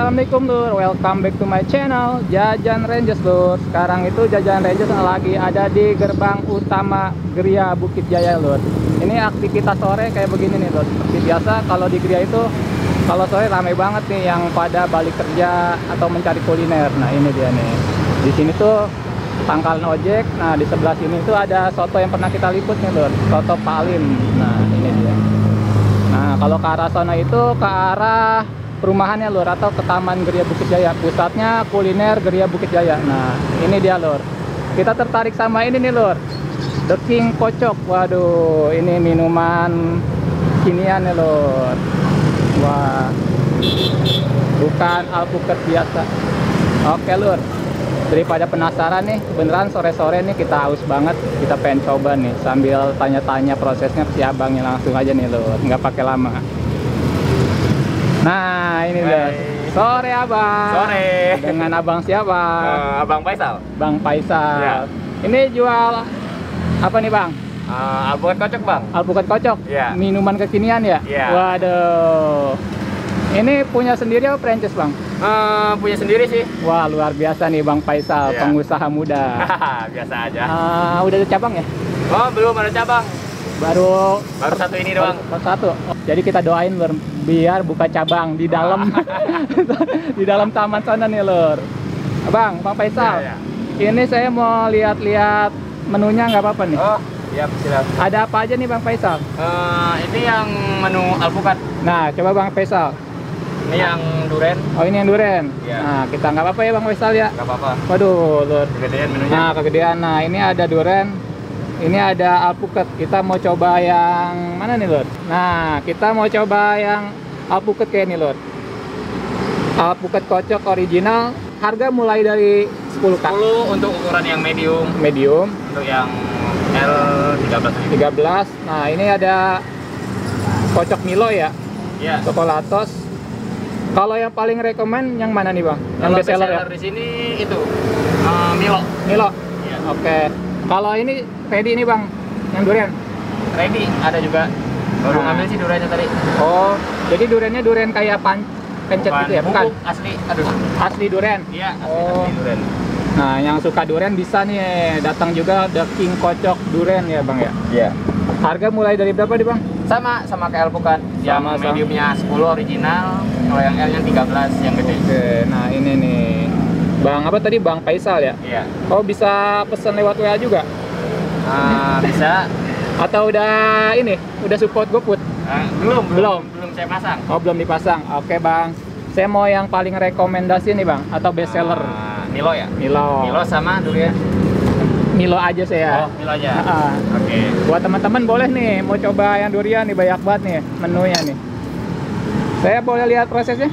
Assalamualaikum lur, welcome back to my channel Jajan Rangers lur. Sekarang itu Jajan Rangers lagi ada di gerbang utama Geria Bukit Jaya lur. Ini aktivitas sore kayak begini nih lur. Seperti biasa kalau di Geria itu kalau sore ramai banget nih yang pada balik kerja atau mencari kuliner. Nah ini dia nih. Di sini tuh pangkalan ojek. Nah di sebelah sini tuh ada soto yang pernah kita liput nih lur, soto Pak Alim. Nah ini dia. Nah kalau ke arah sana itu ke arah perumahannya lur, atau ke Taman Geria Bukit Jaya, pusatnya kuliner Geria Bukit Jaya. Nah ini dia lur, kita tertarik sama ini nih lur, The King Kocok. Waduh, ini minuman kinian nih lur. Wah, bukan alpukat biasa. Oke lur, daripada penasaran nih, beneran sore-sore nih kita haus banget, kita pengen coba nih sambil tanya-tanya prosesnya si abangnya. Langsung aja nih lur, nggak pakai lama. Nah ini deh, sore abang. Sore. Dengan abang siapa? Abang Faisal. Bang Faisal. Ya. Ini jual apa nih bang? Alpukat kocok bang. Alpukat kocok. Ya. Minuman kekinian ya? Ya. Waduh. Ini punya sendiri apa franchise bang? Punya sendiri sih. Wah luar biasa nih bang Faisal, Ya. pengusaha muda. Biasa aja. Udah ada cabang ya? Oh belum ada cabang. Baru Satu ini doang. baru satu. Jadi kita doain lur, biar buka cabang di dalam di dalam taman sana nih lur. Bang Faisal. Ya. Ini saya mau lihat-lihat menunya, nggak apa-apa nih? Oh iya silakan. Ada apa aja nih bang Faisal? Ini yang menu alpukat. Nah coba bang Faisal. Ini yang duren. Oh ini yang duren. Ya. Nah kita nggak apa-apa ya bang Faisal ya. Gak apa-apa. Waduh lur. Kegedean menunya. Nah kegedean. Nah ini ada duren. Ini ada alpukat. Kita mau coba yang mana nih lur? Nah kita mau coba yang alpukat kayak nih lur. Alpukat kocok original. Harga mulai dari 10 kak. 10 untuk ukuran yang medium. Medium. Untuk yang L 13. 13. Nah ini ada kocok Milo ya. Iya. Coklatos. Kalau yang paling rekomen yang mana nih bang? Yang Kalau best seller ya? di sini itu Milo. Milo. Iya. Oke. Kalau ini ready ini bang, yang durian. Ready ada juga. Baru Nah. ngambil sih duriannya tadi. Oh, jadi duriannya durian kayak pencet gitu ya? Bukan. Bubuk asli. Aduh. Asli durian. Iya, asli, Oh. asli durian. Nah, yang suka durian bisa nih datang juga The King Kocok durian ya bang ya. Iya. Harga mulai dari berapa nih bang? Sama kayak alpukat. Yang Sama. mediumnya 10 original, kalau yang L-nya 13 yang gede. Oke, nah ini nih. Bang apa tadi Bang Faisal ya? Iya. Oh bisa pesan lewat WA juga? Bisa. Atau udah ini? Udah support GoFood? Belum saya pasang. Oh belum dipasang. Oke bang. Saya mau yang paling rekomendasi nih bang, atau best seller? Milo ya? Milo. Milo sama durian. Milo aja saya. Oh, Milo aja. Ah. Oke. Buat teman-teman boleh nih mau coba yang durian nih, banyak banget nih menunya nih. Saya boleh lihat prosesnya?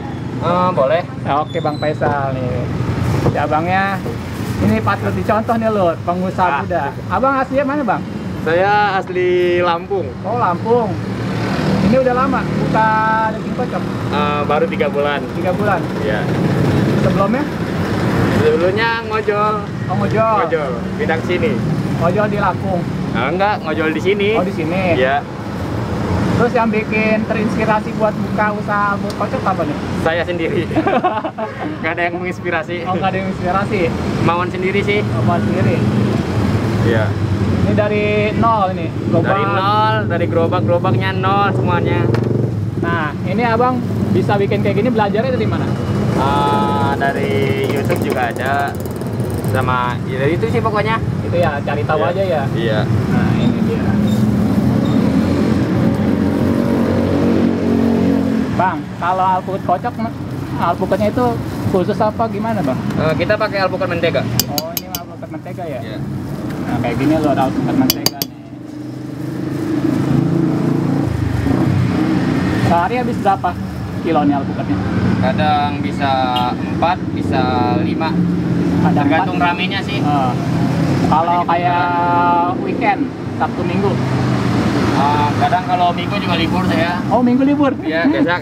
Boleh. Ya, oke bang Faisal nih. Si abangnya ini patut dicontoh nih lur, pengusaha muda. Abang aslinya mana bang? Saya asli Lampung. Oh Lampung. Ini udah lama buka The King Kocok? Baru 3 bulan. 3 bulan. Iya. Sebelumnya? Sebelumnya ngojol. Oh ngojol. Ngojol. Pindah ke sini. Ngojol di Lampung. Enggak, ngojol di sini. Oh di sini. Iya. Terus yang bikin terinspirasi buat buka usaha alpukat kocok apa nih? Saya sendiri. Nggak ada yang menginspirasi. Oh nggak ada yang inspirasi? Mauan sendiri sih. Oh, buat sendiri. Iya. Ini dari nol ini. Gerobak. Dari nol, dari gerobaknya nol semuanya. Nah ini abang bisa bikin kayak gini belajarnya dari mana? Dari YouTube juga ada. Sama ya dari itu sih pokoknya. Itu ya cari tahu Iya. aja ya. Iya. Nah ini dia. Bang, kalau alpukat kocok, alpukatnya itu khusus apa gimana bang? Kita pakai alpukat mentega. Oh ini alpukat mentega ya? Iya. Nah kayak gini loh ada alpukat mentega nih. Sehari habis berapa kilo nih alpukatnya? Kadang bisa 4, bisa 5. Ada Tergantung 4? ramenya sih. Kalau kayak weekend, Sabtu Minggu? Kadang kalau minggu juga libur saya. Oh Minggu libur? Iya, biasa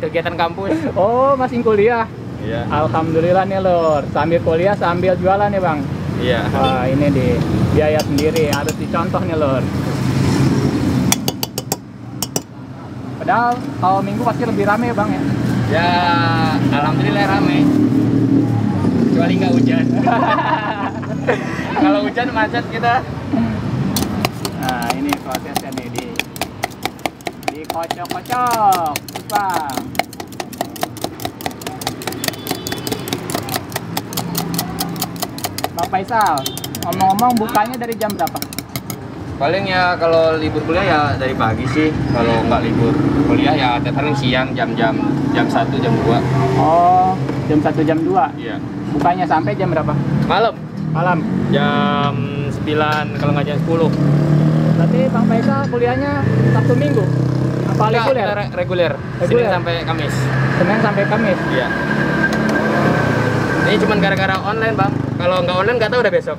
kegiatan kampus. Oh masih kuliah? Iya. Alhamdulillah nih lur, sambil kuliah sambil jualan nih bang. Iya. Wah ini di biaya sendiri, harus dicontoh nih lur. Padahal kalau minggu pasti lebih rame bang ya? Ya, alhamdulillah rame. Kecuali nggak hujan. Kalau hujan macet kita. Nah, ini prosesnya nih dikocok-kocok, Bang. Bang Faisal, ngomong-ngomong bukanya dari jam berapa? Paling ya kalau libur kuliah ya dari pagi sih. Kalau nggak libur kuliah ya kadang siang jam 1 jam 2. Oh, jam 1 jam 2. Iya. Bukanya sampai jam berapa? Malam. Malam. Jam 9 kalau nggak jam 10. Berarti Bang Faisal kuliahnya Sabtu Minggu? Apa Enggak, reguler? kita reguler. Senin sampai Kamis. Senin sampai Kamis? Iya. Ini cuma gara-gara online, Bang. Kalau nggak online nggak tahu udah besok.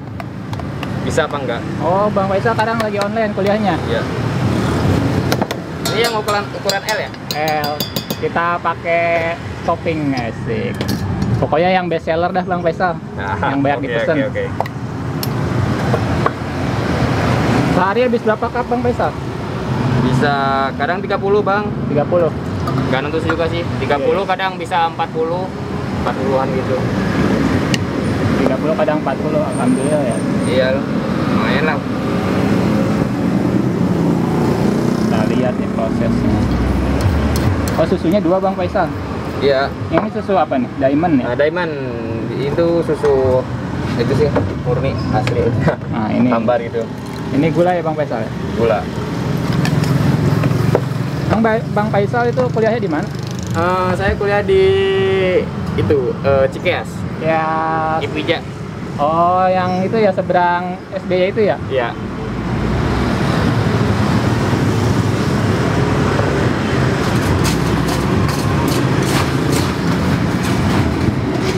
Bisa apa enggak? Oh, Bang Faisal sekarang lagi online kuliahnya? Iya. Ini yang ukuran L ya? L. Kita pakai topping, asik. Pokoknya yang best seller dah Bang Faisal. Yang banyak dipesen. Oke. Sehari habis berapa cup Bang Faisal? Bisa kadang 30, Bang. 30. Nggak nentu juga sih. 30 kadang bisa 40. 40-an gitu. 30 kadang 40, alhamdulillah ya. Iya, lumayan lah. Kita lihat nih prosesnya. Oh, susunya 2 Bang Faisal. Iya. Ini susu apa nih? Diamond ya? Nah, Diamond itu susu itu sih murni asli. Nah, ini. Hambar itu. Ini gula ya Bang Faisal ya? Gula. Bang Faisal itu kuliahnya di mana? Saya kuliah di itu Cikeas. Ya. Ipija. Oh, yang itu ya seberang SBY itu ya? Iya.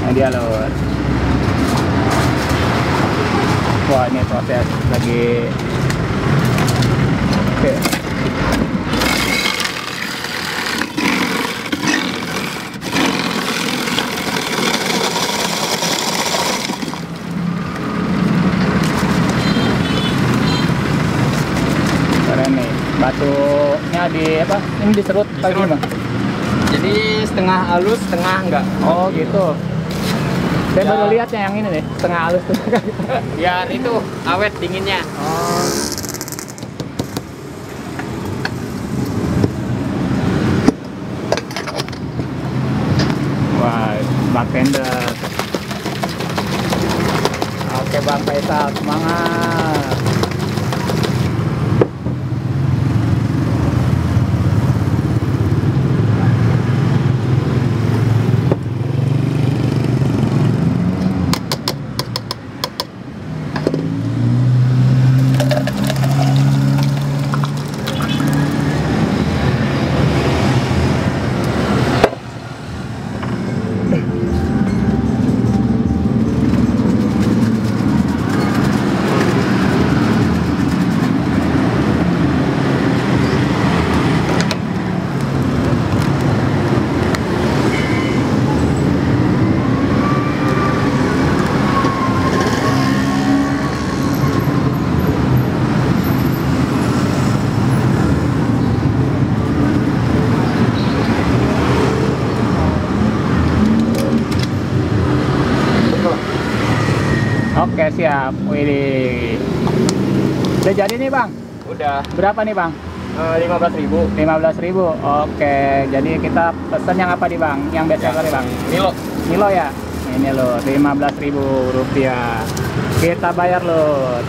Nah, dia loh. Wah, ini proses lagi. Oke. Keren nih. Batunya di apa? Ini diserut lagi Diserut. Bang. Jadi setengah halus, setengah enggak. Oh, gitu. Saya Ya. baru lihatnya yang ini deh, setengah halus tuh. Biar itu awet dinginnya. Oh. Wah, bartender. Oke Bang Faisal, semangat. Oke, siap. Widih. Udah jadi nih Bang? Udah. Berapa nih Bang? 15.000. 15.000. Oke, jadi kita pesen yang apa nih Bang? Yang best seller nih Bang? Milo. Milo ya? Ini loh, 15.000 rupiah. Kita bayar loh.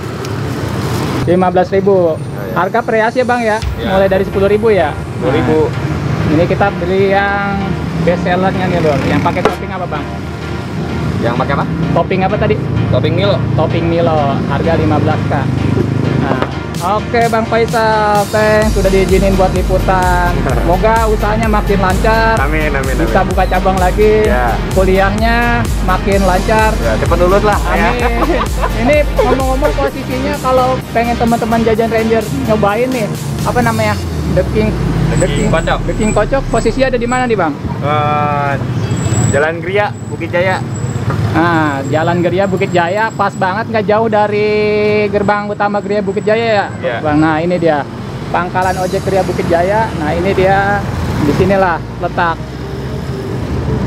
15.000. Ya. Harga preas ya Bang ya? Ya. Mulai dari 10.000 ya? 10.000. Nah, ini kita beli yang best sellernya nih loh. Yang pakai topping apa Bang? Yang pakai apa? Topping apa tadi? Topping Milo. Topping Milo, harga 15k. Nah, oke Bang Faisal, thanks sudah diizinin buat liputan. Semoga usahanya makin lancar. Amin. Bisa buka cabang lagi. Ya. Kuliahnya makin lancar. Ya, cepet lulus lah. Amin. Ya. Ini ngomong-ngomong posisinya kalau pengen teman-teman Jajan Ranger nyobain nih, apa namanya? The King Kocok. The King Kocok posisi ada di mana nih Bang? Jalan Gria, Bukit Jaya. Nah, Jalan Geria Bukit Jaya, pas banget nggak jauh dari gerbang utama Geria Bukit Jaya ya, Iya. Bang. Nah, ini dia pangkalan ojek Geria Bukit Jaya. Nah, ini dia, di sinilah letak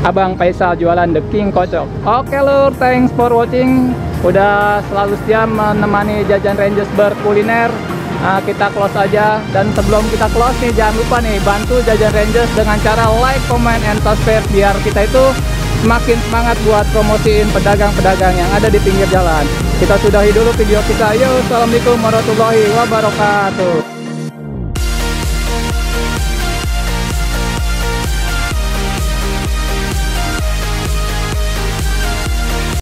Abang Faisal jualan The King Kocok. Oke lur, thanks for watching. Udah selalu setia menemani Jajan Rangers berkuliner. Nah, kita close aja, dan sebelum kita close nih jangan lupa nih bantu Jajan Rangers dengan cara like, comment, and subscribe biar kita itu semakin semangat buat promosiin pedagang-pedagang yang ada di pinggir jalan. Kita sudahi dulu video kita. Yo, assalamualaikum warahmatullahi wabarakatuh.